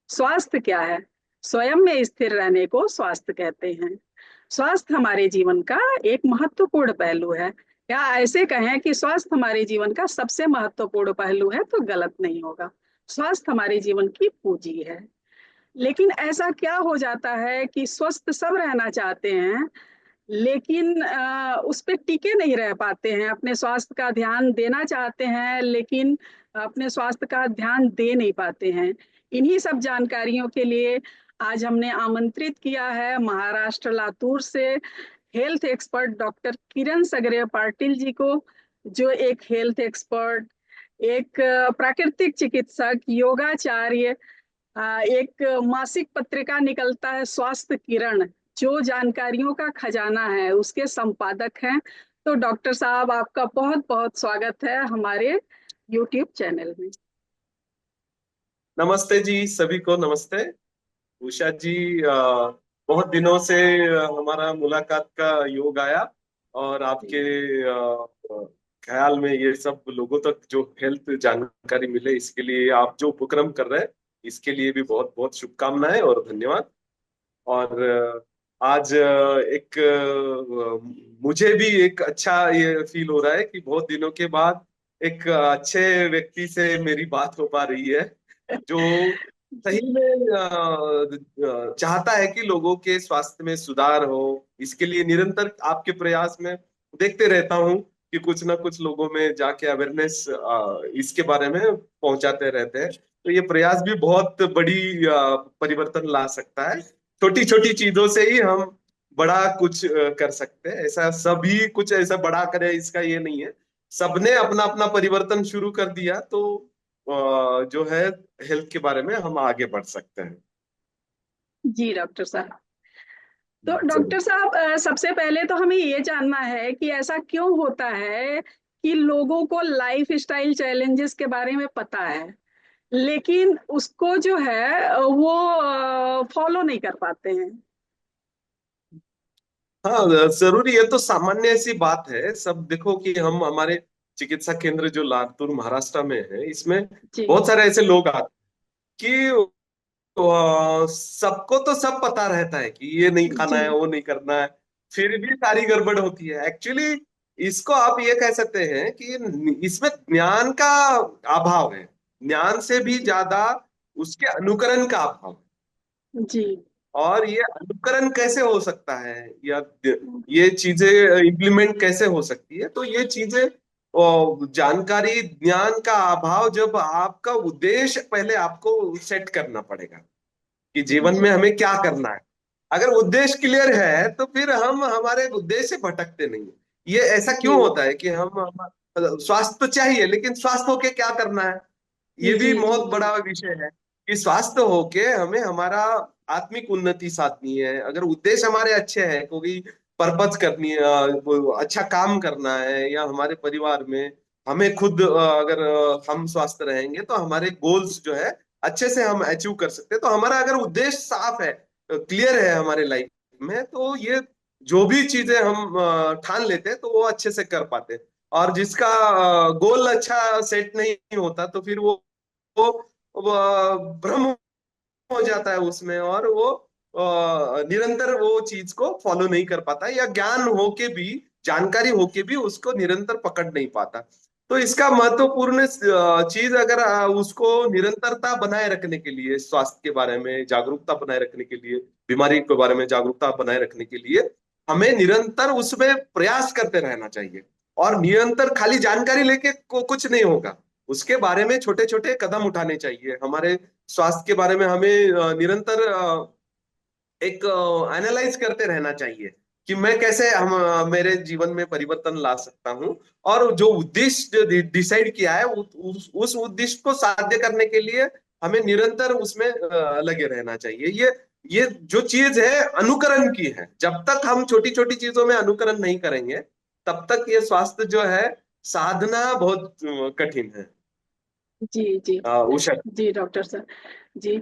स्वास्थ्य क्या है? स्वयं में स्थिर रहने को स्वास्थ्य कहते हैं। स्वास्थ्य हमारे जीवन का एक महत्वपूर्ण पहलू है। या ऐसे कहें कि स्वास्थ्य हमारे जीवन का सबसे महत्वपूर्ण पहलू है तो गलत नहीं होगा। स्वास्थ्य हमारे जीवन की पूंजी है। लेकिन ऐसा क्या हो जाता है कि स्वस्थ सब रहना चाहते हैं, लेकिन उस पे टिके नहीं रह पाते हैं। अपने स्वास्थ्य का ध्यान देना चाहते हैं, लेकिन अपने स्वास्थ्य का ध्यान दे नहीं पाते हैं। इन्हीं सब जानकारियों के लिए आज हमने आमंत्रित किया है महाराष्ट्र लातूर से हेल्थ एक्सपर्ट डॉक्टर किरण सगरे पाटिल जी को, जो एक हेल्थ एक्सपर्ट, एक प्राकृतिक चिकित्सक, योगाचार्य, एक मासिक पत्रिका निकलता है स्वास्थ्य किरण, जो जानकारियों का खजाना है, उसके संपादक हैं। तो डॉक्टर साहब, आपका बहुत बहुत स्वागत है हमारे यूट्यूब चैनल में। नमस्ते जी, सभी को नमस्ते। उषा जी, बहुत दिनों से हमारा मुलाकात का योग आया और आपके ख्याल में ये सब लोगों तक जो हेल्थ जानकारी मिले, इसके लिए आप जो उपक्रम कर रहे हैं, इसके लिए भी बहुत बहुत शुभकामनाएं और धन्यवाद। और आज मुझे भी एक अच्छा ये फील हो रहा है कि बहुत दिनों के बाद एक अच्छे व्यक्ति से मेरी बात हो पा रही है, जो सही जी। में चाहता है कि लोगों के स्वास्थ्य में सुधार हो। इसके लिए निरंतर आपके प्रयास में देखते रहता हूँ कि कुछ ना कुछ लोगों में जाके अवेयरनेस इसके बारे में पहुंचाते रहते हैं। तो ये प्रयास भी बहुत बड़ी परिवर्तन ला सकता है। छोटी छोटी चीजों से ही हम बड़ा कुछ कर सकते हैं। ऐसा सभी कुछ ऐसा बड़ा करे, इसका ये नहीं है। सबने अपना अपना परिवर्तन शुरू कर दिया तो जो है हेल्थ के बारे में हम आगे बढ़ सकते हैं। जी डॉक्टर साहब। तो जरूर। डॉक्टर साहब, सबसे पहले तो हमें ये जानना है कि ऐसा क्यों होता है कि लोगों को लाइफ स्टाइल चैलेंजेस के बारे में पता है, लेकिन उसको जो है वो फॉलो नहीं कर पाते हैं। हाँ, जरूरी है तो सामान्य ऐसी बात है। सब देखो कि हम हमारे चिकित्सा केंद्र जो लातूर महाराष्ट्र में है, इसमें जी। बहुत सारे ऐसे लोग आते हैं कि सबको तो सब पता रहता है कि ये नहीं खाना जी। है, वो नहीं करना है, फिर भी सारी गड़बड़ होती है। एक्चुअली इसको आप ये कह सकते हैं कि इसमें ज्ञान का अभाव है। ज्ञान से भी जी। ज्यादा उसके अनुकरण का अभाव है। जी। और ये अनुकरण कैसे हो सकता है, या ये चीजें इम्प्लीमेंट कैसे हो सकती है, तो ये चीजें जानकारी ज्ञान का अभाव। जब आपका उद्देश्य पहले आपको सेट करना पड़ेगा कि जीवन में जी। हमें क्या करना है। अगर उद्देश्य क्लियर है तो फिर हम हमारे उद्देश्य से भटकते नहीं है। ये ऐसा क्यों जी। होता है कि स्वास्थ्य तो चाहिए, लेकिन स्वास्थ्य होके क्या करना है, ये भी जी। जी। बहुत जी। बड़ा विषय है। कि स्वास्थ्य होके हमें हमारा आत्मिक उन्नति साधनी है। अगर उद्देश्य हमारे अच्छे हैं, क्योंकि पर्पज करनी है, वो अच्छा काम करना है, या हमारे परिवार में हमें खुद अगर हम स्वस्थ रहेंगे तो हमारे गोल्स जो है अच्छे से हम अचीव कर सकते हैं। तो हमारा अगर उद्देश्य साफ है, क्लियर है हमारे लाइफ में, तो ये जो भी चीजें हम ठान लेते हैं तो वो अच्छे से कर पाते हैं। और जिसका गोल अच्छा सेट नहीं होता तो फिर वो भ्रम हो जाता है उसमें, और वो निरंतर वो चीज को फॉलो नहीं कर पाता, या ज्ञान होके भी, जानकारी होके भी उसको निरंतर पकड़ नहीं पाता। तो इसका महत्वपूर्ण चीज, अगर उसको निरंतरता बनाए रखने के लिए, स्वास्थ्य के बारे में जागरूकता बनाए रखने के लिए, बीमारी के बारे में जागरूकता बनाए रखने के लिए हमें निरंतर उसमें प्रयास करते रहना चाहिए। और निरंतर खाली जानकारी लेके कुछ नहीं होगा। उसके बारे में छोटे छोटे कदम उठाने चाहिए। हमारे स्वास्थ्य के बारे में हमें निरंतर एक एनालाइज करते रहना चाहिए कि मैं कैसे मेरे जीवन में परिवर्तन ला सकता हूँ। और जो उद्देश्य डिसाइड किया है, उस उद्देश्य को साध्य करने के लिए हमें निरंतर उसमें लगे रहना चाहिए। ये जो चीज है अनुकरण की है। जब तक हम छोटी छोटी चीजों में अनुकरण नहीं करेंगे, तब तक ये स्वास्थ्य जो है साधना बहुत कठिन है। जी। जी। उषा। जी डॉक्टर साहब। जी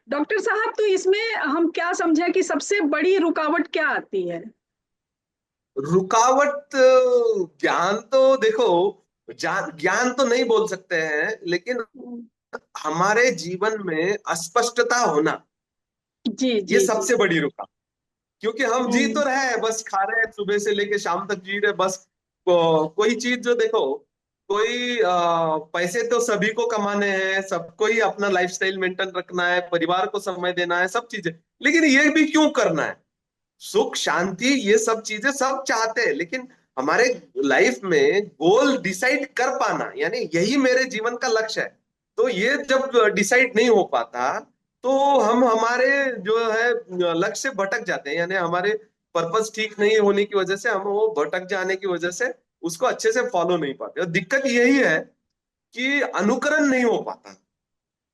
डॉक्टर साहब, तो इसमें हम क्या समझे कि सबसे बड़ी रुकावट क्या आती है? रुकावट ज्ञान तो देखो, ज्ञान तो नहीं बोल सकते हैं, लेकिन हमारे जीवन में अस्पष्टता होना, जी ये जी जी। सबसे बड़ी रुकावट। क्योंकि हम जी हम्म। तो रहे हैं, बस खा रहे हैं, सुबह से लेके शाम तक जी रहे हैं, बस कोई चीज जो देखो, कोई पैसे तो सभी को कमाने हैं, सबको ही अपना लाइफस्टाइल मेंटेन रखना है, परिवार को समय देना है, सब चीजें। लेकिन ये भी क्यों करना है? सुख शांति ये सब चीजें सब चाहते हैं, लेकिन हमारे लाइफ में गोल डिसाइड कर पाना, यानी यही मेरे जीवन का लक्ष्य है, तो ये जब डिसाइड नहीं हो पाता, तो हम हमारे जो है लक्ष्य से भटक जाते हैं, यानी हमारे पर्पस ठीक नहीं होने की वजह से हम वो भटक जाने की वजह से उसको अच्छे से फॉलो नहीं पाते। और दिक्कत यही है कि अनुकरण नहीं हो पाता।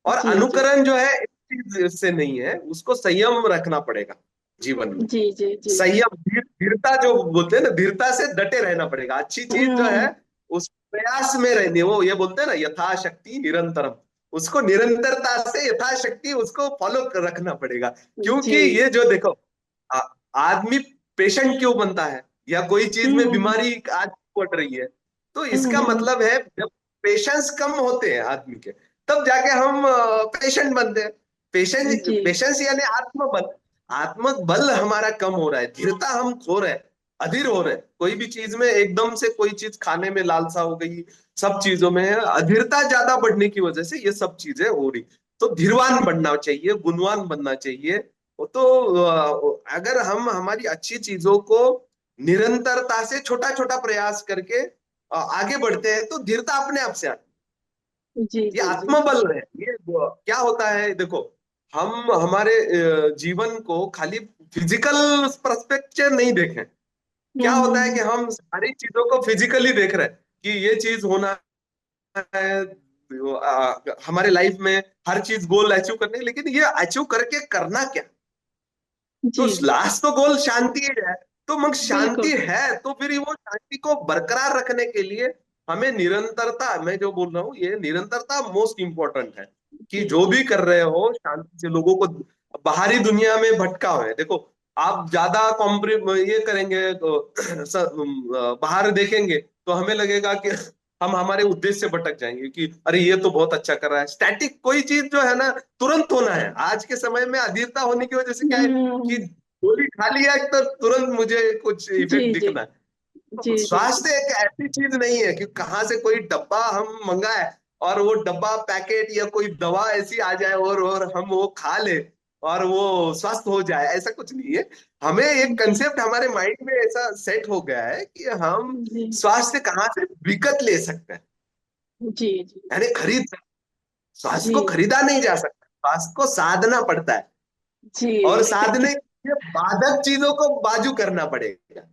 और जी जी अनुकरण जो है एक चीज से नहीं है, उसको संयम रखना पड़ेगा जीवन में। जी जी जी। संयम, धीरता जो बोलते हैं ना, धीरता से डटे रहना पड़ेगा। अच्छी चीज जो है हम्म। उस प्रयास में रहनी, वो ये बोलते हैं ना, यथाशक्ति निरंतरम, उसको निरंतरता से यथाशक्ति उसको फॉलो रखना पड़ेगा। क्योंकि जी। ये जो देखो, आ, आदमी पेशेंट क्यों बनता है, या कोई चीज में हम्म बीमारी आज पड़ रही है, तो इसका हम्म। मतलब है जब पेशेंस कम होते हैं आदमी के, तब जाके हम पेशेंट बनते हैं। पेशेंस, जी। पेशेंस यानी आत्मबल। आत्मबल हमारा कम हो रहा है, धीरता हम खो रहे हैं, अधीर हो रहे हैं। कोई भी चीज में एकदम से कोई चीज खाने में लालसा हो गई, सब चीजों में अधीरता ज्यादा बढ़ने की वजह से ये सब चीजें हो रही। तो धीरवान बनना चाहिए, गुणवान बनना चाहिए। तो अगर हम हमारी अच्छी चीजों को निरंतरता से छोटा छोटा प्रयास करके आगे बढ़ते हैं, तो धीरता अपने आप से आती जी है। ये जी जी। आत्मबल है। ये क्या होता है देखो, हम हमारे जीवन को खाली फिजिकल पर्सपेक्टिव नहीं देखें। क्या होता है कि हम्म। हम सारी चीजों को फिजिकली देख रहे हैं कि ये चीज होना है, हमारे लाइफ में हर चीज गोल अचीव करने, लेकिन ये अचीव करके करना क्या? तो जी जी। लास्ट तो गोल शांति है। तो मग शांति बिल्कुल। है तो फिर वो शांति को बरकरार रखने के लिए हमें निरंतरता, मैं जो बोल रहा हूँ ये निरंतरता मोस्ट इंपॉर्टेंट है। कि जी जो जी। भी कर रहे हो शांति से, लोगों को बाहरी दुनिया में भटका हुआ है देखो, आप ज्यादा कॉम्प्री ये करेंगे तो बाहर देखेंगे तो हमें लगेगा कि हम हमारे उद्देश्य से भटक जाएंगे कि अरे ये तो बहुत अच्छा कर रहा है। स्टैटिक कोई चीज जो है ना, तुरंत होना है। आज के समय में अधीरता होने की वजह से क्या है कि हम्म। गोली खा लिया तो तुरंत मुझे कुछ जी इफेक्ट जी दिखना है। जी तो जी। स्वास्थ्य एक ऐसी चीज नहीं है कि कहाँ से कोई डब्बा हम मंगाए और वो डब्बा पैकेट या कोई दवा ऐसी आ जाए और हम वो खा ले और वो स्वस्थ हो जाए, ऐसा कुछ नहीं है। हमें एक जी कंसेप्ट हमारे माइंड में ऐसा सेट हो गया है कि हम जी स्वास्थ्य कहाँ से विकत ले सकते हैं, जी जी यानी खरीद सकते हैं। स्वास्थ्य जी को खरीदा नहीं जा सकता, स्वास्थ्य को साधना पड़ता है। और जी। साधने के लिए बाधक चीजों को बाजू करना पड़ेगा।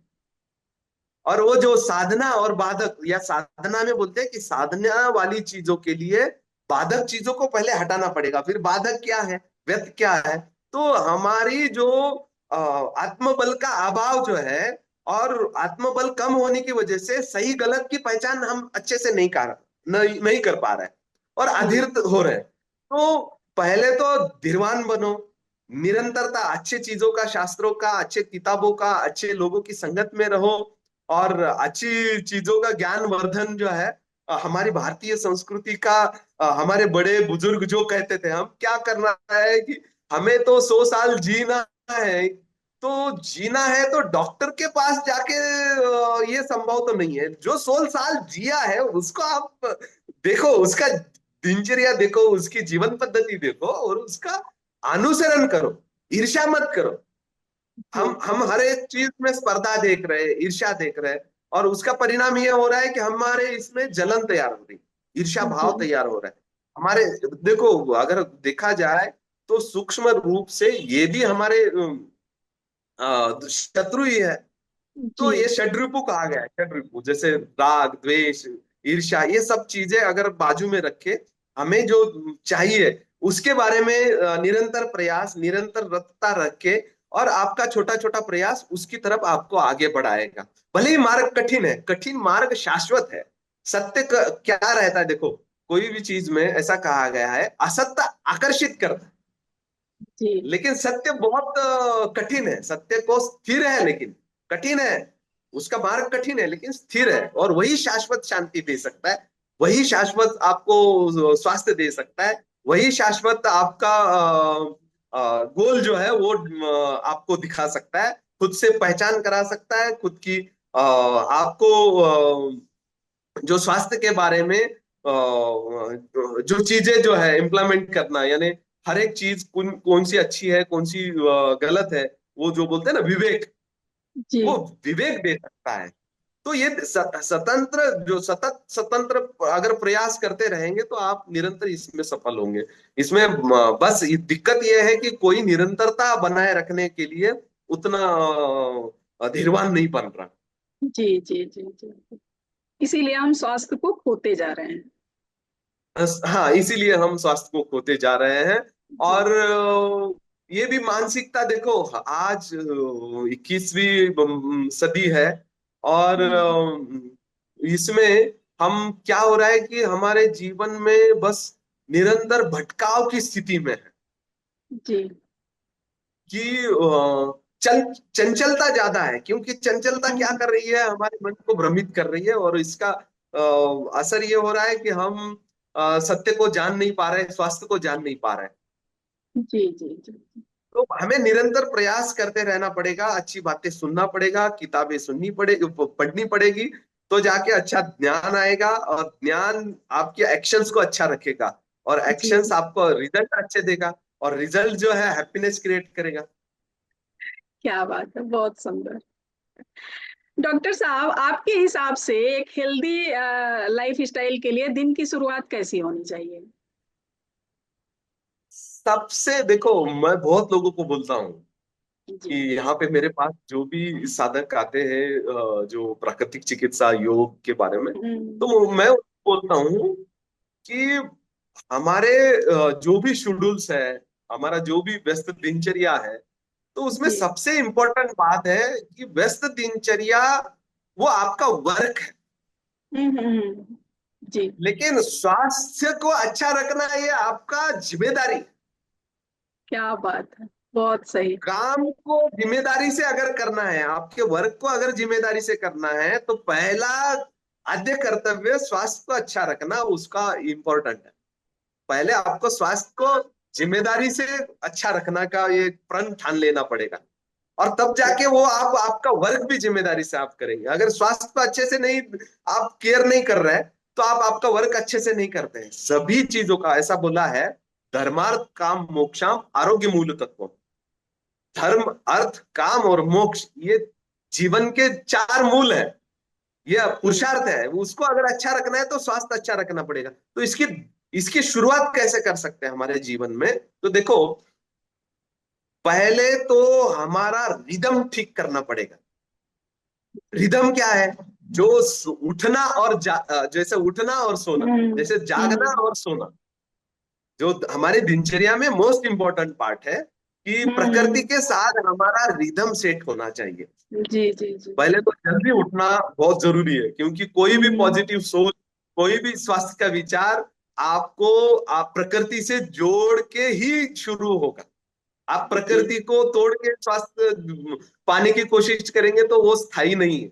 और वो जो साधना और बाधक, या साधना में बोलते हैं कि साधना वाली चीजों के लिए बाधक चीजों को पहले हटाना पड़ेगा। फिर बाधक क्या है, व्यर्थ क्या है? तो हमारी जो आत्मबल का अभाव जो है, और आत्मबल कम होने की वजह से सही गलत की पहचान हम अच्छे से नहीं कर पा रहे हैं, और अधीर हम्म। हो रहे हैं। तो पहले तो धीरवान बनो, निरंतरता, अच्छे चीजों का, शास्त्रों का, अच्छे किताबों का, अच्छे लोगों की संगत में रहो। और अच्छी चीजों का ज्ञान वर्धन जो है, हमारी भारतीय संस्कृति का, हमारे बड़े बुजुर्ग जो कहते थे, हम क्या करना है कि हमें तो 100 साल जीना है। तो जीना है तो डॉक्टर के पास जाके ये संभव तो नहीं है। जो 100 साल जिया है उसको आप देखो, उसका दिनचर्या देखो, उसकी जीवन पद्धति देखो, और उसका अनुसरण करो। ईर्ष्या मत करो। जी हम हर एक चीज में स्पर्धा देख रहे हैं, ईर्ष्या देख रहे हैं, और उसका परिणाम ये हो रहा है कि हमारे इसमें जलन तैयार हो रही, ईर्ष्या जी भाव तैयार हो रहा है हमारे। देखो, अगर देखा जाए तो सूक्ष्म रूप से ये भी हमारे शत्रु ही है। जी तो ये षड्रिपु कहा गया है, षड्रिपु जैसे राग, द्वेष, ईर्ष्या, ये सब चीजें अगर बाजू में रखे, हमें जो चाहिए उसके बारे में निरंतर प्रयास, निरंतर रतता रखे, और आपका छोटा छोटा प्रयास उसकी तरफ आपको आगे बढ़ाएगा। भले ही मार्ग कठिन है, कठिन मार्ग शाश्वत है। सत्य क्या रहता है देखो, कोई भी चीज में ऐसा कहा गया है, असत्य आकर्षित करता है, जी लेकिन सत्य बहुत कठिन है। सत्य को स्थिर है लेकिन कठिन है, उसका मार्ग कठिन है लेकिन स्थिर है, और वही शाश्वत शांति दे सकता है, वही शाश्वत आपको स्वास्थ्य दे सकता है, वही शाश्वत आपका गोल जो है वो आपको दिखा सकता है, खुद से पहचान करा सकता है, खुद की आपको जो स्वास्थ्य के बारे में जो चीजें जो है इम्प्लीमेंट करना, यानी हर एक चीज कौन कौन सी अच्छी है, कौन सी गलत है, वो जो बोलते हैं ना विवेक, जी वो विवेक दे सकता है। तो ये स्वतंत्र जो सतत स्वतंत्र अगर प्रयास करते रहेंगे तो आप निरंतर इसमें सफल होंगे। इसमें बस दिक्कत ये है कि कोई निरंतरता बनाए रखने के लिए उतना धीरवान नहीं बन रहा। जी जी जी जी। इसीलिए हम स्वास्थ्य को खोते जा रहे हैं। हाँ, इसीलिए हम स्वास्थ्य को खोते जा रहे हैं। जी। और ये भी मानसिकता देखो, आज 21वीं सदी है, और हम्म, इसमें हम क्या हो रहा है कि हमारे जीवन में बस निरंतर भटकाव की स्थिति में है, जी कि चल चंचलता ज्यादा है, क्योंकि चंचलता क्या हम्म, कर रही है, हमारे मन को भ्रमित कर रही है, और इसका असर ये हो रहा है कि हम सत्य को जान नहीं पा रहे, स्वास्थ्य को जान नहीं पा रहे। जी जी जी। तो हमें निरंतर प्रयास करते रहना पड़ेगा, अच्छी बातें सुनना पड़ेगा, किताबें पढ़नी पड़ेगी, तो जाके अच्छा ज्ञान आएगा, और ज्ञान आपके एक्शंस को अच्छा रखेगा, और जी एक्शंस आपको रिजल्ट अच्छे देगा, और रिजल्ट जो है हैप्पीनेस क्रिएट करेगा। क्या बात है, बहुत सुंदर। डॉक्टर साहब, आपके हिसाब से एक हेल्दी लाइफ स्टाइल के लिए दिन की शुरुआत कैसी होनी चाहिए? सबसे देखो, मैं बहुत लोगों को बोलता हूँ कि जी। यहाँ पे मेरे पास जो भी साधक आते हैं जो प्राकृतिक चिकित्सा योग के बारे में, हम्म, तो मैं उनको बोलता हूँ कि हमारे जो भी शेड्यूल्स है, हमारा जो भी व्यस्त दिनचर्या है, तो उसमें जी। सबसे इंपॉर्टेंट बात है कि व्यस्त दिनचर्या वो आपका वर्क है, जी। लेकिन स्वास्थ्य को अच्छा रखना ये आपका जिम्मेदारी है। क्या बात है, बहुत सही। काम को जिम्मेदारी से अगर करना है, आपके वर्क को अगर जिम्मेदारी से करना है, तो पहला आद्य कर्तव्य स्वास्थ्य को अच्छा रखना उसका इंपॉर्टेंट है। पहले आपको स्वास्थ्य को जिम्मेदारी से अच्छा रखना का ये प्रण ठान लेना पड़ेगा, और तब जी जाके वो आप आपका वर्क भी जिम्मेदारी से आप करेंगे। अगर स्वास्थ्य को अच्छे से नहीं, आप केयर नहीं कर रहे हैं, तो आप आपका वर्क अच्छे से नहीं करते हैं। सभी चीजों का ऐसा बोला है, धर्मार्थ काम मोक्षाम आरोग्य मूल तत्व। धर्म, अर्थ, काम और मोक्ष, ये जीवन के चार मूल है, ये जी। पुरुषार्थ है। उसको अगर अच्छा रखना है तो स्वास्थ्य अच्छा रखना पड़ेगा। तो इसकी इसकी शुरुआत कैसे कर सकते हैं हमारे जीवन में? तो देखो, पहले तो हमारा रिदम ठीक करना पड़ेगा। रिदम क्या है? जो उठना और जैसे उठना और सोना, हम्म जैसे जागना हम्म और सोना, जो हमारे दिनचर्या में मोस्ट इंपॉर्टेंट पार्ट है, कि प्रकृति हम्म, के साथ हमारा रिदम सेट होना चाहिए। जी जी जी। पहले तो जल्दी उठना बहुत जरूरी है, क्योंकि कोई भी हम्म, पॉजिटिव सोच, कोई भी स्वास्थ्य का विचार आपको आप प्रकृति से जोड़ के ही शुरू होगा। आप जी प्रकृति को तोड़ के स्वास्थ्य पाने की कोशिश करेंगे तो वो स्थायी नहीं है।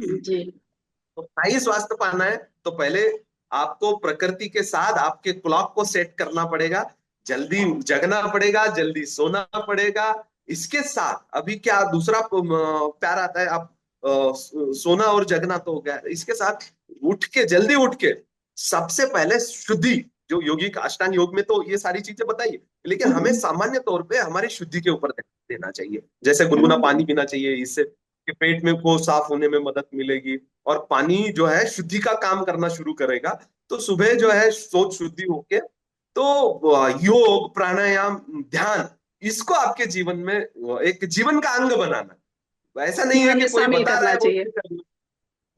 जी तो सही स्वास्थ्य पाना है, तो पहले आपको प्रकृति के साथ आपके क्लॉक को सेट करना पड़ेगा, जल्दी जगना पड़ेगा, जल्दी सोना पड़ेगा। इसके साथ अभी क्या दूसरा प्यार आता है, आप सोना और जगना तो हो गया, इसके साथ उठ के जल्दी उठ के सबसे पहले शुद्धि, जो योगी का अष्टांग योग में तो ये सारी चीजें बताइए, लेकिन हमें हम्म सामान्य तौर पे हमारी शुद्धि के ऊपर देना चाहिए। जैसे गुनगुना हम्म पानी पीना चाहिए, इससे कि पेट में को साफ होने में मदद मिलेगी, और पानी जो है शुद्धि का काम करना शुरू करेगा। तो सुबह जो है सोच शुद्धि होके, तो योग, प्राणायाम, ध्यान, इसको आपके जीवन में एक जीवन का अंग बनाना। ऐसा नहीं है जीवन कि में कोई शामिल बता रहा करना है वो चाहिए। करना,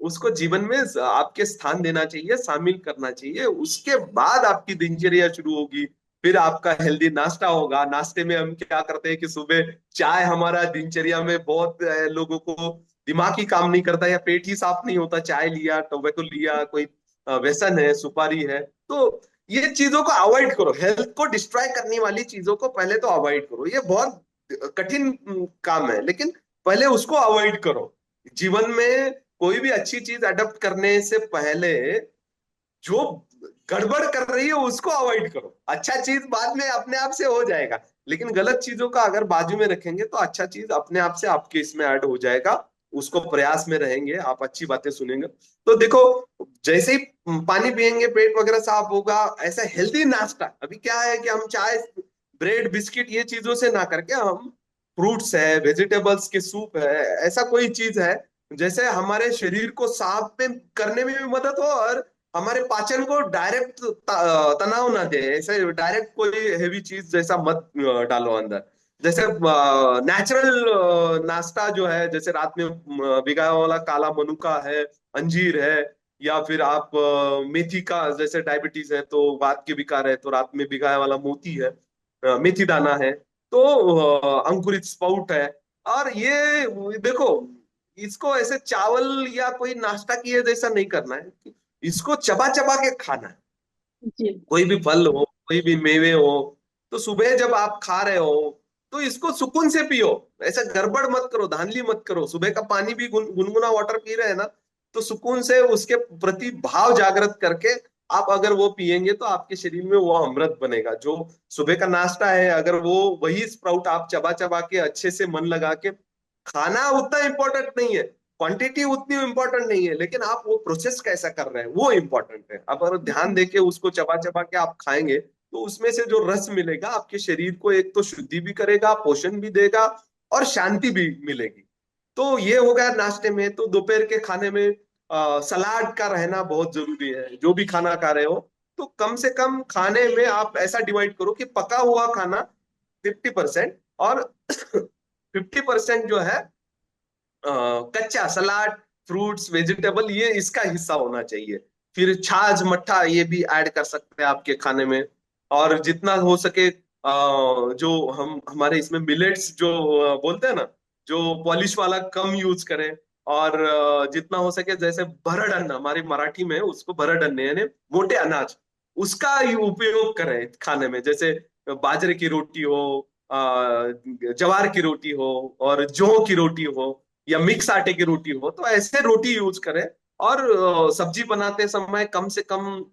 उसको जीवन में आपके स्थान देना चाहिए, शामिल करना चाहिए। उसके बाद आपकी दिनचर्या शुरू होगी। फिर आपका हेल्दी नाश्ता होगा। नाश्ते में हम क्या करते हैं कि सुबह चाय, हमारा दिनचर्या में बहुत लोगों को दिमाग ही काम नहीं करता, या पेट ही साफ नहीं होता, चाय लिया, टोबैको लिया, कोई व्यसन है, सुपारी है। तो ये चीजों को अवॉइड करो, हेल्थ को डिस्ट्रॉय करने वाली चीजों को पहले तो अवॉइड करो। ये बहुत कठिन काम है, लेकिन पहले उसको अवॉइड करो। जीवन में कोई भी अच्छी चीज अडॉप्ट करने से पहले जो गड़बड़ कर रही है उसको अवॉइड करो। अच्छा चीज बाद में अपने आप से हो जाएगा, लेकिन गलत चीजों का अगर बाजू में रखेंगे तो अच्छा चीज अपने आप से आपके इसमें ऐड हो जाएगा। उसको प्रयास में रहेंगे, आप अच्छी बातें सुनेंगे। तो देखो, जैसे ही पानी पियेंगे पेट वगैरह साफ होगा। ऐसा हेल्दी नाश्ता, अभी क्या है कि हम चाय ब्रेड बिस्किट ये चीजों से ना करके हम फ्रूट्स है, वेजिटेबल्स के सूप है, ऐसा कोई चीज है जैसे हमारे शरीर को साफ में करने में भी मदद हो और हमारे पाचन को डायरेक्ट तनाव ना दे। ऐसे डायरेक्ट कोई हेवी चीज जैसा मत डालो अंदर। जैसे नेचुरल नाश्ता जो है, जैसे रात में भिगाया वाला काला मनुका है, अंजीर है, या फिर आप मेथी का, जैसे डायबिटीज है तो वात के विकार है तो रात में भिगाया वाला मोती है, मेथी दाना है, तो अंकुरित स्पाउट है। और ये देखो, इसको ऐसे चावल या कोई नाश्ता किए जैसा नहीं करना है, इसको चबा चबा के खाना है। जी। कोई भी फल हो, कोई भी मेवे हो, तो सुबह जब आप खा रहे हो तो इसको सुकून से पियो। ऐसा गड़बड़ मत करो, धांधली मत करो। सुबह का पानी भी गुनगुना वाटर पी रहे हैं ना, तो सुकून से उसके प्रति भाव जागृत करके आप अगर वो पिएंगे तो आपके शरीर में वो अमृत बनेगा। जो सुबह का नाश्ता है, अगर वो वही स्प्राउट आप चबा चबा के अच्छे से मन लगा के, खाना उतना इंपॉर्टेंट नहीं है, क्वांटिटी उतनी इंपॉर्टेंट नहीं है, लेकिन आप वो प्रोसेस कैसा कर रहे हैं वो इंपॉर्टेंट है। अब अगर ध्यान देके उसको चबा चबा के आप खाएंगे तो उसमें से जो रस मिलेगा आपके शरीर को, एक तो शुद्धि भी करेगा, पोषण भी देगा, और शांति भी मिलेगी। तो ये हो गया नाश्ते में। तो दोपहर के खाने में सलाद का रहना बहुत जरूरी है। जो भी खाना खा रहे हो तो कम से कम खाने में आप ऐसा डिवाइड करो कि पका हुआ खाना 50% और 50% जो है कच्चा सलाद, फ्रूट्स, वेजिटेबल, ये इसका हिस्सा होना चाहिए। फिर छाछ मट्ठा ये भी ऐड कर सकते हैं आपके खाने में। और जितना हो सके जो हम हमारे इसमें मिलेट्स जो बोलते हैं ना, जो पॉलिश वाला कम यूज करें। और जितना हो सके, जैसे भरड़ अन्न, हमारी मराठी में उसको भरड़ अन्न यानी मोटे अनाज, उसका ही उपयोग करें खाने में। जैसे बाजरे की रोटी हो, ज्वार की रोटी हो, और जौ की रोटी हो, या मिक्स आटे की रोटी हो, तो ऐसे रोटी यूज करें। और सब्जी बनाते समय कम से कम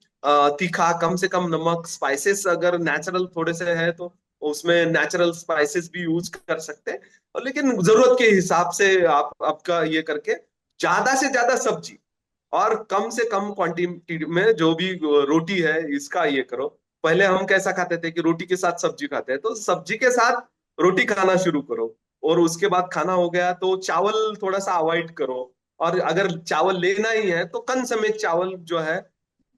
तीखा, कम से कम नमक, स्पाइसेस अगर नेचुरल थोड़े से है तो उसमें नेचुरल स्पाइसेस भी यूज कर सकते हैं। और लेकिन जरूरत के हिसाब से आप आपका ये करके ज्यादा से ज्यादा सब्जी और कम से कम क्वांटिटी में जो भी रोटी है इसका ये करो। पहले हम कैसा खाते थे कि रोटी के साथ सब्जी खाते हैं, तो सब्जी के साथ रोटी खाना शुरू करो। और उसके बाद खाना हो गया तो चावल थोड़ा सा अवॉइड करो। और अगर चावल लेना ही है तो कम समेत चावल जो है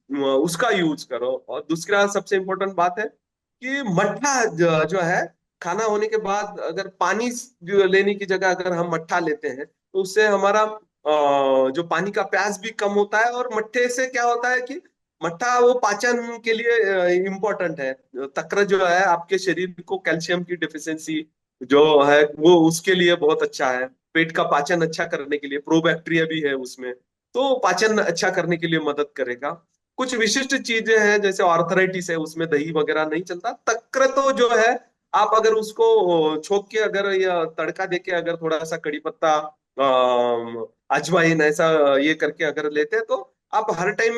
उसका यूज करो। और दूसरा सबसे इम्पोर्टेंट बात है कि मट्ठा जो है, खाना होने के बाद अगर पानी जो लेने की जगह अगर हम मट्ठा लेते हैं तो उससे हमारा जो पानी का प्यास भी कम होता है। और मट्ठे से क्या होता है कि मट्ठा वो पाचन के लिए इम्पोर्टेंट है। तक्र जो है आपके शरीर को कैल्शियम की डिफिशियंसी जो है वो उसके लिए बहुत अच्छा है। पेट का पाचन अच्छा करने के लिए, प्रोबैक्टीरिया भी है उसमें, तो पाचन अच्छा करने के लिए मदद करेगा। कुछ विशिष्ट चीजें हैं जैसे आर्थराइटिस है, उसमें दही वगैरह नहीं चलता। तक्र तो जो है, आप अगर उसको छोक के अगर या तड़का देके अगर थोड़ा सा कड़ी पत्ता, अजवाइन ऐसा ये करके अगर लेते हैं तो आप हर टाइम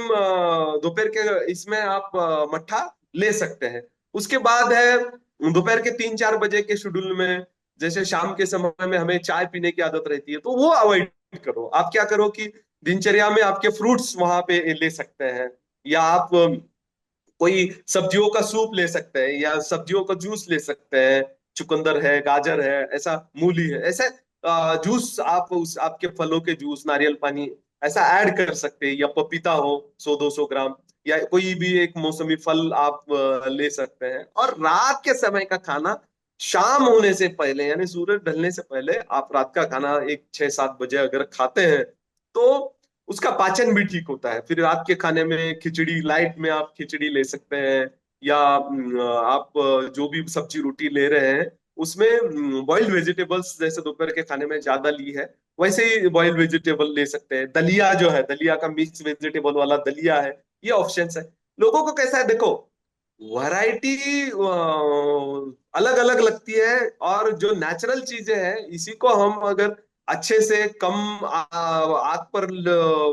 दोपहर के इसमें आप मट्ठा ले सकते हैं। उसके बाद है दोपहर के 3-4 बजे के शेड्यूल में, जैसे शाम के समय में हमें चाय पीने की आदत रहती है, तो वो अवॉइड करो। आप क्या करो कि दिनचर्या में आपके फ्रूट्स वहां पे ले सकते हैं, या आप कोई सब्जियों का सूप ले सकते हैं, या सब्जियों का जूस ले सकते हैं। चुकंदर है, गाजर है, ऐसा मूली है, ऐसे जूस आप उस आपके फलों के जूस, नारियल पानी ऐसा ऐड कर सकते हैं। या पपीता हो 100-200 ग्राम, या कोई भी एक मौसमी फल आप ले सकते हैं। और रात के समय का खाना शाम होने से पहले यानी सूरज ढलने से पहले आप रात का खाना एक 6-7 बजे अगर खाते हैं तो उसका पाचन भी ठीक होता है। फिर रात के खाने में खिचड़ी, लाइट में आप खिचड़ी ले सकते हैं। या आप जो भी सब्जी रोटी ले रहे हैं उसमें बॉइल्ड वेजिटेबल्स, जैसे दोपहर के खाने में ज्यादा ली है वैसे ही बॉइल्ड वेजिटेबल ले सकते हैं। दलिया जो है, दलिया का मिक्स वेजिटेबल वाला दलिया है, ये ऑप्शंस है। लोगों को कैसा है देखो, वैरायटी अलग अलग लगती है। और जो नेचुरल चीजें हैं इसी को हम अगर अच्छे से कम आग पर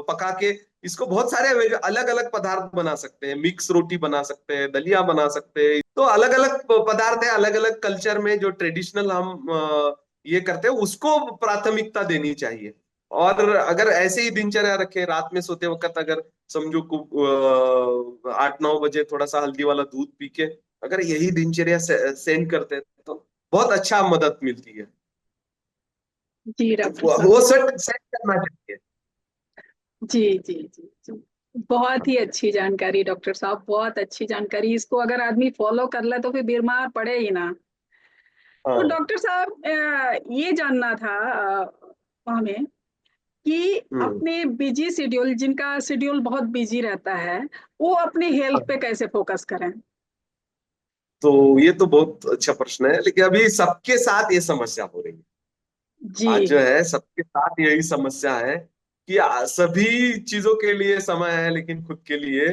पका के इसको बहुत सारे अलग अलग पदार्थ बना सकते हैं, मिक्स रोटी बना सकते हैं, दलिया बना सकते हैं। तो अलग अलग पदार्थ है, अलग अलग कल्चर में जो ट्रेडिशनल हम ये करते हैं उसको प्राथमिकता देनी चाहिए। और अगर ऐसे ही दिनचर्या रखे, रात में सोते वक्त अगर समझो 8-9 बजे थोड़ा सा हल्दी वाला दूध पी के अगर यही दिनचर्या सेंड करते हैं तो बहुत अच्छा मदद मिलती है। जी तो डॉक्टर वो साहब। सेट सेट करना चाहिए। जी जी जी जी। बहुत ही अच्छी जानकारी डॉक्टर साहब, बहुत अच्छी जानकारी। इसको अगर आदमी फॉलो कर ले तो फिर बीमार पड़े ही ना। तो हाँ। डॉक्टर साहब, ये जानना था हमें कि हम्म। अपने बिजी शेड्यूल, जिनका शेड्यूल बहुत बिजी रहता है, वो अपने हेल्थ पे कैसे फोकस करें? तो ये तो बहुत अच्छा प्रश्न है, लेकिन अभी सबके साथ ये समस्या हो रही है। जी आज जो है सबके साथ यही समस्या है कि सभी चीजों के लिए समय है लेकिन खुद के लिए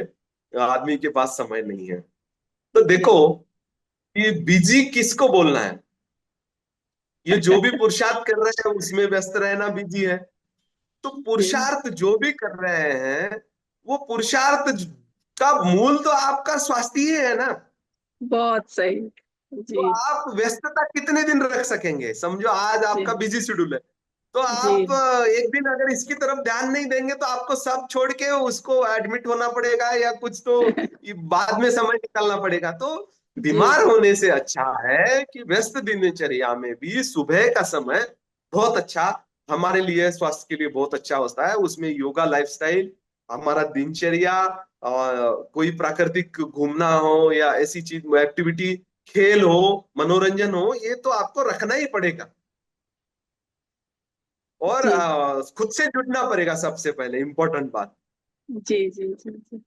आदमी के पास समय नहीं है। तो जी देखो कि बिजी किसको बोलना है। ये जो भी पुरुषार्थ कर रहे हैं उसमें व्यस्त रहना बिजी है। तो जी। पुरुषार्थ जो भी कर रहे हैं वो पुरुषार्थ का मूल तो आपका स्वास्थ्य ही है ना। बहुत सही। तो जी आप व्यस्तता कितने दिन रख सकेंगे, समझो आज जी आपका बिजी शेड्यूल है। तो जी आप एक दिन अगर इसकी तरफ ध्यान नहीं देंगे तो आपको सब छोड़ के उसको एडमिट होना पड़ेगा या कुछ तो ये बाद में समय निकालना पड़ेगा। तो जी बीमार जी होने से अच्छा है कि व्यस्त दिनचर्या में भी सुबह का समय बहुत अच्छा हमारे लिए, स्वास्थ्य के लिए बहुत अच्छा होता है। उसमें योगा लाइफस्टाइल, हमारा दिनचर्या, कोई प्राकृतिक घूमना हो या ऐसी चीज एक्टिविटी, खेल हो, मनोरंजन हो, ये तो आपको रखना ही पड़ेगा। और जी खुद से जुड़ना पड़ेगा, सबसे पहले इंपॉर्टेंट बात। जी जी जी जी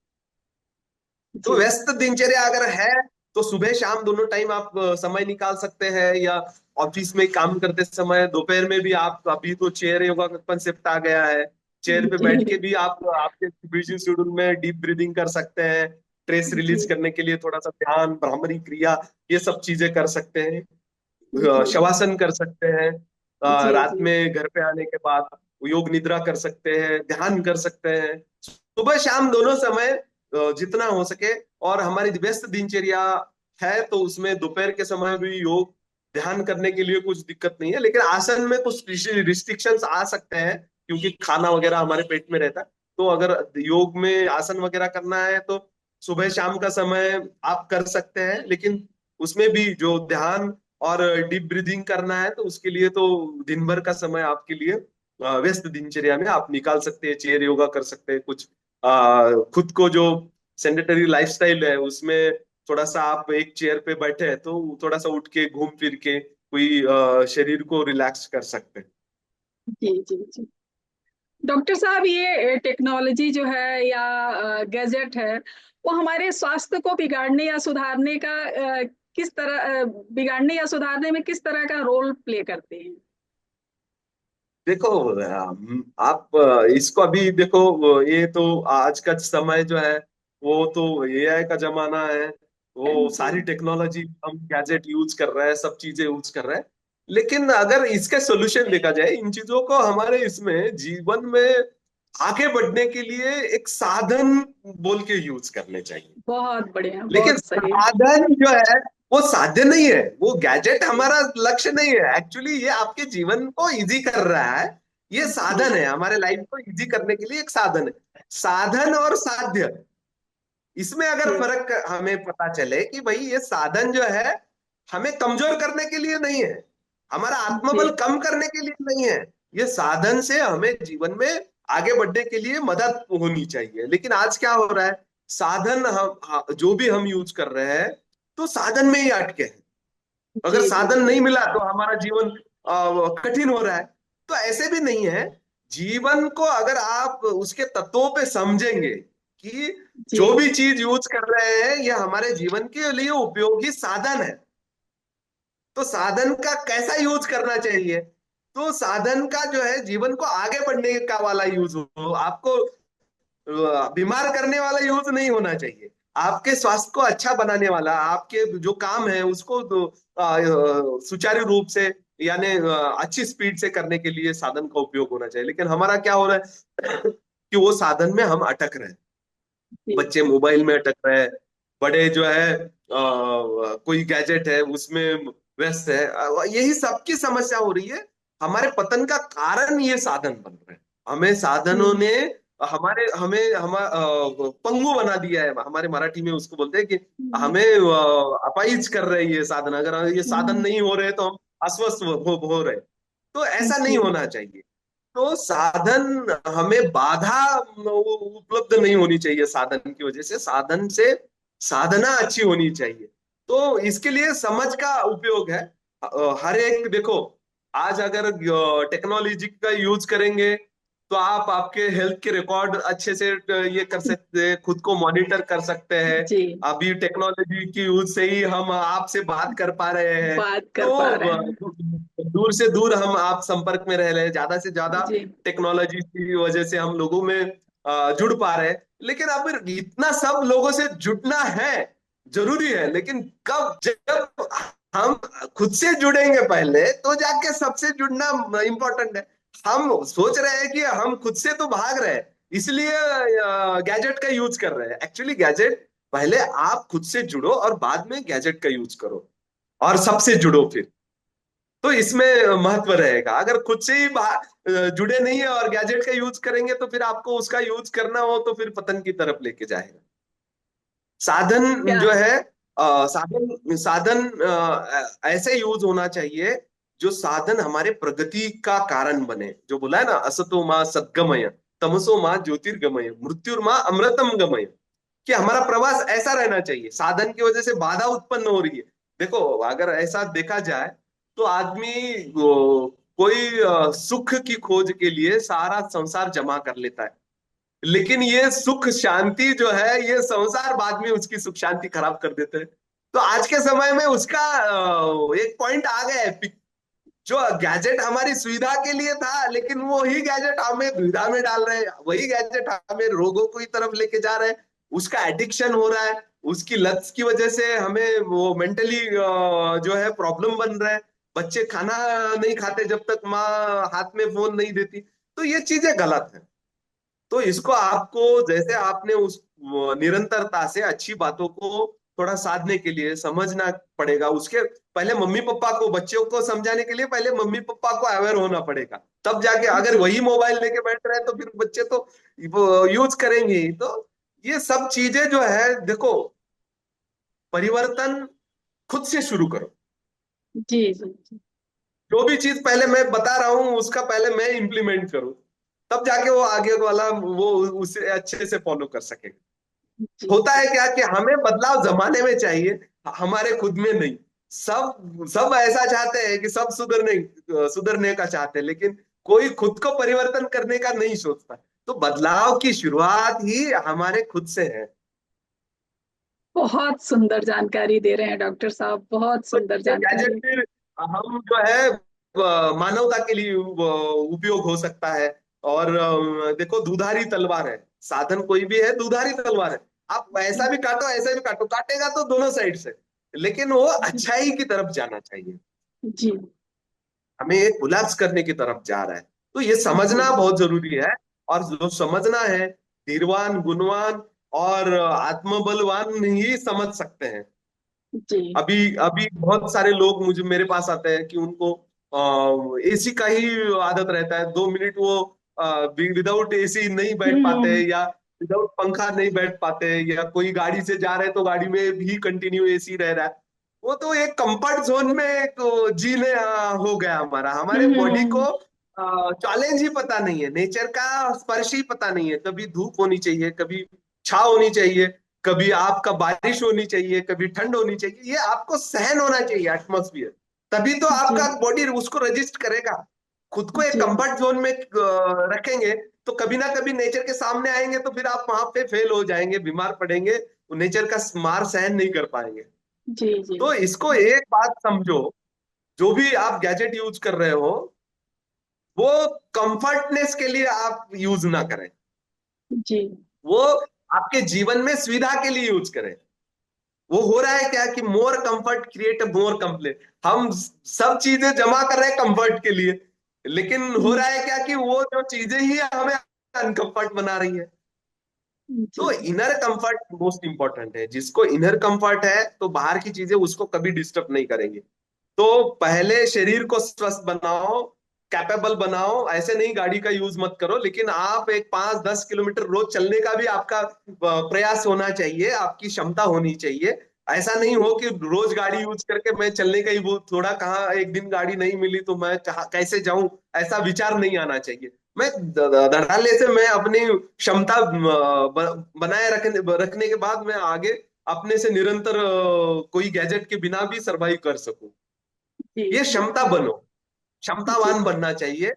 तो जी व्यस्त दिनचर्या अगर है तो सुबह शाम दोनों टाइम आप समय निकाल सकते हैं, या ऑफिस में काम करते समय दोपहर में भी आप, अभी तो चेयर योगा का कंसेप्ट आ गया है, चेयर पे बैठ के जी भी आप आपके बिजी शेड्यूल में डीप ब्रीदिंग कर सकते हैं, स्ट्रेस रिलीज जी करने के लिए थोड़ा सा ध्यान, भ्रामरी क्रिया, ये सब चीजें कर सकते हैं। जी शवासन कर सकते हैं। जी रात जी में घर पे आने के बाद योग निद्रा कर सकते हैं, ध्यान कर सकते हैं। सुबह शाम दोनों समय जितना हो सके। और हमारी व्यस्त दिनचर्या है तो उसमें दोपहर के समय भी योग ध्यान करने के लिए कुछ दिक्कत नहीं है, लेकिन आसन में कुछ रिस्ट्रिक्शंस आ सकते हैं क्योंकि खाना वगैरह हमारे पेट में रहता है। तो अगर योग में आसन वगैरह करना है तो सुबह शाम का समय आप कर सकते हैं, लेकिन उसमें भी जो ध्यान और डीप ब्रीदिंग करना है तो उसके लिए तो दिन भर का समय आपके लिए व्यस्त दिनचर्या में आप निकाल सकते हैं, चेयर योगा कर सकते हैं कुछ। खुद को जो सेडेंटरी लाइफस्टाइल है उसमें थोड़ा सा आप एक चेयर पे बैठे हैं तो थोड़ा सा उठ के घूम फिर के कोई शरीर को रिलैक्स कर सकते हैं। जी जी जी। डॉक्टर साहब, ये टेक्नोलॉजी जो है या गैजेट है, वो हमारे स्वास्थ्य को बिगाड़ने या सुधारने का किस तरह बिगाड़ने या सुधारने में किस तरह का रोल प्ले करते हैं? देखो आप इसको अभी देखो, ये तो आज का समय जो है वो तो एआई का जमाना है। वो जी सारी टेक्नोलॉजी हम गैजेट यूज कर रहे हैं, सब चीजें यूज कर रहे हैं। लेकिन अगर इसके सोल्यूशन देखा जाए, इन चीजों को हमारे इसमें जीवन में आगे बढ़ने के लिए एक साधन बोल के यूज करने चाहिए। बहुत बढ़िया, लेकिन बहुत सही। साधन जो है वो साध्य नहीं है, वो गैजेट हमारा लक्ष्य नहीं है। एक्चुअली ये आपके जीवन को इजी कर रहा है, ये जी साधन है, हमारे लाइफ को इजी करने के लिए एक साधन है। साधन और साध्य, इसमें अगर जी फर्क हमें पता चले कि भाई ये साधन जो है हमें कमजोर करने के लिए नहीं है, हमारा आत्मबल जी कम करने के लिए नहीं है, ये साधन से हमें जीवन में आगे बढ़ने के लिए मदद होनी चाहिए। लेकिन आज क्या हो रहा है, साधन जो भी हम यूज कर रहे हैं तो साधन में ही अटके हैं। अगर जी जी साधन जी नहीं मिला तो हमारा जीवन कठिन हो रहा है। तो ऐसे भी नहीं है, जीवन को अगर आप उसके तत्वों पे समझेंगे कि जी जो भी चीज यूज कर रहे हैं ये हमारे जीवन के लिए उपयोगी साधन है, तो साधन का कैसा यूज करना चाहिए। तो साधन का जो है जीवन को आगे बढ़ने का वाला यूज हो, आपको बीमार करने वाला यूज नहीं होना चाहिए। आपके स्वास्थ्य को अच्छा बनाने वाला, आपके जो काम है उसको तो, सुचारू रूप से यानी अच्छी स्पीड से करने के लिए साधन का उपयोग होना चाहिए। लेकिन हमारा क्या हो रहा है कि वो साधन में हम अटक रहे हैं। जी। बच्चे मोबाइल में अटक रहे हैं, बड़े जो है कोई गैजेट है उसमें व्यस्त है। यही सबकी समस्या हो रही है। हमारे पतन का कारण ये साधन बन रहे हैं। हमें साधनों हम्म। ने हमारे हमें हम पंगु बना दिया है, हमारे मराठी में उसको बोलते हैं कि हम्म। हमें अपाहिज कर रहे हैं ये साधन। अगर ये साधन हम्म। नहीं हो रहे तो हम अस्वस्थ हो रहे हैं। तो ऐसा नहीं जी। होना चाहिए। तो साधन हमें बाधा उपलब्ध नहीं होनी चाहिए, साधन की वजह से, साधन से साधना अच्छी होनी चाहिए। तो इसके लिए समझ का उपयोग है। हर एक देखो, आज अगर टेक्नोलॉजी का यूज करेंगे तो आप आपके हेल्थ के रिकॉर्ड अच्छे से ये कर सकते हैं, खुद को मॉनिटर कर सकते हैं। जी। अभी टेक्नोलॉजी की यूज से ही हम आपसे बात कर पा रहे हैं। बात कर तो पा रहे हैं। दूर से दूर हम आप संपर्क में रह रहे हैं, ज्यादा से ज्यादा जी। टेक्नोलॉजी की वजह से हम लोगों में जुड़ पा रहे हैं। लेकिन अब इतना सब लोगों से जुड़ना है, जरूरी है, लेकिन कब, जब हम खुद से जुड़ेंगे पहले तो जाके सबसे जुड़ना इंपॉर्टेंट है। हम सोच रहे हैं कि हम खुद से तो भाग रहे हैं, इसलिए गैजेट का यूज कर रहे हैं। एक्चुअली गैजेट, पहले आप खुद से जुड़ो और बाद में गैजेट का यूज करो, और सबसे जुड़ो फिर। तो इसमें महत्व रहेगा। अगर खुद से ही जुड़े नहीं है और गैजेट का यूज करेंगे तो फिर आपको उसका यूज करना हो तो फिर पतन की तरफ लेके जाएगा। साधन क्या? जो है, साधन साधन ऐसे यूज होना चाहिए जो साधन हमारे प्रगति का कारण बने। जो बोला है ना, असतो माँ सद्गमय, तमसो माँ ज्योतिर्गमय, मृत्युर्माँ अमृतम गमय। कि हमारा प्रवास ऐसा रहना चाहिए। साधन की वजह से बाधा उत्पन्न हो रही है। देखो, अगर ऐसा देखा जाए तो आदमी कोई सुख की खोज के लिए सारा संसार जमा कर लेता है, लेकिन ये सुख शांति जो है, ये संसार बाद में उसकी सुख शांति खराब कर देते हैं। तो आज के समय में उसका एक पॉइंट आ गया है। जो गैजेट हमारी सुविधा के लिए था, लेकिन वो ही गैजेट हमें दुविधा में डाल रहे हैं, वही गैजेट हमें रोगों की तरफ लेके जा रहे हैं। उसका एडिक्शन हो रहा है, उसकी लत की वजह से हमें वो मेंटली जो है प्रॉब्लम बन रहा है। बच्चे खाना नहीं खाते जब तक माँ हाथ में फोन नहीं देती। तो ये चीजें गलत है। तो इसको आपको, जैसे आपने उस निरंतरता से अच्छी बातों को थोड़ा साधने के लिए समझना पड़ेगा। उसके पहले मम्मी पापा को, बच्चों को समझाने के लिए पहले मम्मी पापा को अवेयर होना पड़ेगा, तब जाके। अगर जी। वही मोबाइल लेके बैठ रहे हैं तो फिर बच्चे तो यूज करेंगे ही। तो ये सब चीजें जो है, देखो, परिवर्तन खुद से शुरू करो। जी। जी। जो भी चीज पहले मैं बता रहा हूँ उसका पहले मैं इंप्लीमेंट करूँ, तब जाके वो आगे वाला वो उसे अच्छे से फॉलो कर सकेगा। जी। होता है क्या कि हमें बदलाव जमाने में चाहिए, हमारे खुद में नहीं। सब सब ऐसा चाहते हैं कि सब सुधरने का चाहते हैं, लेकिन कोई खुद को परिवर्तन करने का नहीं सोचता। तो बदलाव की शुरुआत ही हमारे खुद से है। बहुत सुंदर जानकारी दे रहे हैं डॉक्टर साहब, बहुत तो सुंदर ये गैजेट जानकारी। फिर हम जो है मानवता के लिए उपयोग हो सकता है। और देखो, दुधारी तलवार है, साधन कोई भी है, दुधारी तलवार है। आप ऐसा भी काटो, ऐसा भी काटो, काटेगा तो दोनों साइड से, लेकिन वो अच्छाई की तरफ जाना चाहिए। जी। हमें एक उल्लास करने की तरफ जा रहा है। तो ये जी। समझना बहुत जरूरी है। और जो समझना है, धीरवान, गुणवान और आत्मबलवान ही समझ सकते हैं। जी। अभी अभी बहुत सारे लोग मुझे मेरे पास आते हैं कि उनको एसी का ही आदत रहता है। 2 मिनट वो विदाउट एसी नहीं बैठ पाते, हम्म। या विदाउट पंखा नहीं बैठ पाते, या कोई गाड़ी से जा रहे हैं तो गाड़ी में भी कंटिन्यू एसी रह रहा है। वो तो एक कंफर्ट जोन में एक जीने हो गया हमारा। हमारे बॉडी हम्म। को चैलेंज ही पता नहीं है, नेचर का स्पर्श ही पता नहीं है। कभी धूप होनी चाहिए, कभी छाव होनी चाहिए, कभी आपका बारिश होनी चाहिए, कभी ठंड होनी चाहिए। ये आपको सहन होना चाहिए एटमोसफियर, तभी तो जी। आपका बॉडी उसको रजिस्ट करेगा। खुद को एक जी। कंफर्ट जोन में रखेंगे तो कभी ना कभी नेचर के सामने आएंगे तो फिर आप वहां पे फेल हो जाएंगे, बीमार पड़ेंगे, नेचर का मार सहन नहीं कर पाएंगे। जी। जी। तो इसको एक बात समझो, जो भी आप गैजेट यूज कर रहे हो वो कंफर्टनेस के लिए आप यूज ना करें, जी। वो आपके जीवन में सुविधा के लिए यूज करें। वो हो रहा है क्या कि मोर कंफर्ट क्रिएट मोर कंप्लेंट। हम सब चीजें जमा कर रहे हैं कंफर्ट के लिए, लेकिन हो रहा है क्या कि वो जो चीजें ही हमें अनकंफर्ट बना रही है। जी तो इनर कंफर्ट मोस्ट इंपॉर्टेंट है। जिसको इनर कंफर्ट है तो बाहर की चीजें उसको कभी डिस्टर्ब नहीं करेंगे। तो पहले शरीर को स्वस्थ बनाओ, कैपेबल बनाओ। ऐसे नहीं गाड़ी का यूज मत करो, लेकिन आप एक 5-10 किलोमीटर रोज चलने का भी आपका प्रयास होना चाहिए, आपकी क्षमता होनी चाहिए। ऐसा नहीं जी हो कि रोज गाड़ी यूज करके मैं चलने का ही वो थोड़ा, कहाँ एक दिन गाड़ी नहीं मिली तो मैं कहाँ कैसे जाऊं, ऐसा विचार नहीं आना चाहिए। मैं धड़ल्ले से मैं अपनी क्षमता बनाए रखने रखने के बाद मैं आगे अपने से निरंतर कोई गैजेट के बिना भी सरवाइव कर सकूं। जी ये जी क्षमता बनो, जी क्षमतावान बनना चाहिए।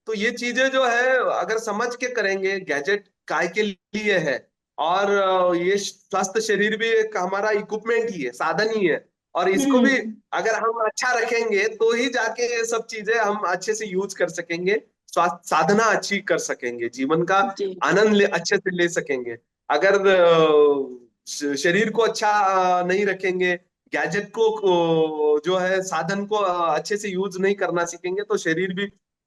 तो ये चीजें जो है अगर समझ के करेंगे, गैजेट काय के लिए है, और ये स्वस्थ शरीर भी एक हमारा इक्विपमेंट ही है, साधन ही है। और इसको भी हम्म अगर हम अच्छा रखेंगे तो ही जाके ये सब चीजें हम अच्छे से यूज कर सकेंगे, स्वास्थ्य साधना अच्छी कर सकेंगे, जीवन का जी आनंद अच्छे से ले सकेंगे। अगर शरीर को अच्छा नहीं रखेंगे, गैजेट को जो है साधन को अच्छे से यूज नहीं करना सीखेंगे, तो शरीर भी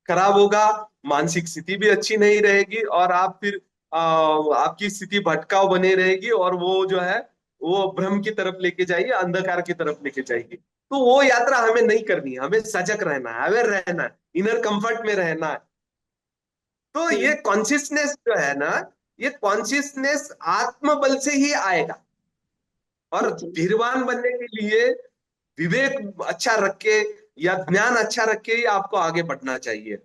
खराब होगा, मानसिक स्थिति भी अच्छी नहीं रहेगी, और आप फिर आपकी स्थिति भटकाव बने रहेगी, और वो जो है वो भ्रम की तरफ लेके जाएगी, अंधकार की तरफ लेके जाएगी। तो वो यात्रा हमें नहीं करनी है, हमें सजग रहना है, अवेयर रहना है, इनर कंफर्ट में रहना है। तो ये जी कॉन्शियसनेस जो है ना, ये कॉन्शियसनेस आत्मबल से ही आएगा। और जी धीरवान बनने के लिए विवेक अच्छा रख के या ज्ञान अच्छा रख के ही आपको आगे बढ़ना चाहिए।